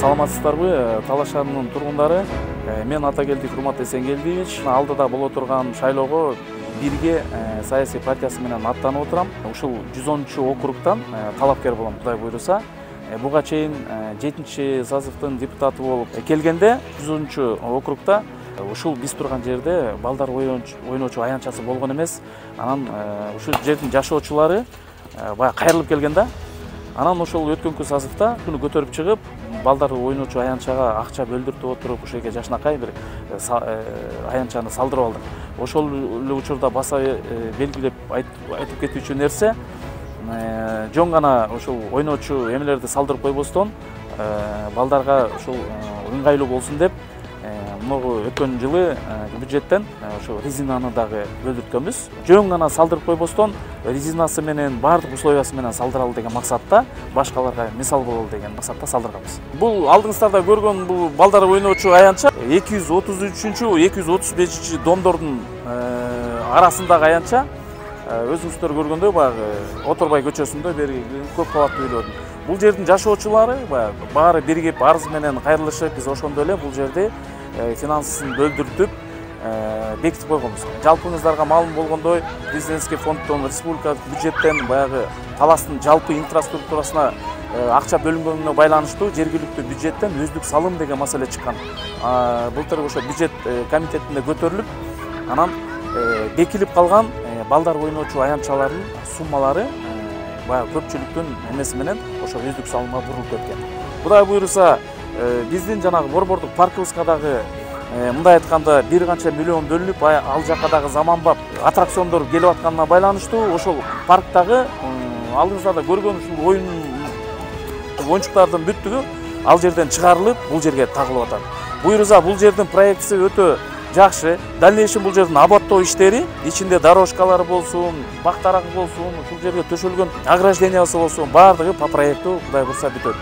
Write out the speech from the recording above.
Саламатсыздарбы, Талаш шаарынын тургундары? Мен Атагелдик Румат Эсенгелдиевич. Алдыда боло турган шайлоого бирге саясий партиясы менен аттанып отурам. Ушул 110-округтан талапкер болом, Кудай буйруса. Буга чейин 7-созывдын депутаты болуп келгенде 110-округта ушул биз турган жерде балдар ойночу аянтчасы болгон эмес. Анан ушул жердин жашоочулары баягы кайрылып келген да. Анан ошол өткөнкү созывда күнү көтөрүп чыгып, балдар ойночу аянтчага акча бөлдүртүп отуруп, ошол жерге жашынакай бир аянтчаны салдырып алдык. Ошол эле учурда баса белгилеп айтып кетүүчү нерсе, жөн гана ошол ойночу эмелерди салдырып койбостон, балдарга ошол ыңгайлуу болсун деп, могу өткөн жылы бюджеттен ошо резинаны дагы бөлдүрткөнбүз. Жөн гана салдырып койбостон, резинасы менен баардык условиясы менен салдыралы деген максатта, башкаларга мисал бололу деген максатта салдырганбыз. Бул алдыңыздарда көргөн бул балдар ойночу аянтча 233-235 домдордун арасындагы аянтча. Өзүңүздөр көргөндөй баягы Оторбай көчөсүндө бери көп кабаттуу үйлөрдүн. Бул жердин жашоочулары баары биригип арыз менен кайрылышып, биз ошондо эле бул жерде финансын бөлдүртүп бекитип койгонбуз. Жалпыңыздарга маалым болгондой, президентский фонддон, республикалык бюджеттен баягы таластын жалпы инфраструктурасына акча бөлүнгөнүнө байланыштуу жергиликтүү бюджеттен өздүк салым деген маселе чыккан. Былтыр ошо бюджет комитетинде көтөрүлүп, анан бекилип калган балдар ойночу аянтчалардын суммалары баягы көпчүлүктүн эмеси менен ошо өздүк салымга бурулуп кеткен. Кудай буйруса, биздин жанагы борбордук паркыбызга дагы мындай айтканда бир канча миллион бөлүнүп, ал жакка дагы заманбап аттракциондор келип атканына байланыштуу ошол парктагы алдыңыздарда көргөн ушул оюнчуктардын бүттүгү ал жерден чыгарылып, бул жерге тагылып атат. Буйруса бул жердин проектиси өтө жакшы. Дальнейшем бул жердин абаттоо иштери, ичинде дорожкалары болсун, бак тарагы болсун, ушул жерге төшөлгөн ограждениясы болсун, баардыгы по проекту Кудай буйруса бүтөт.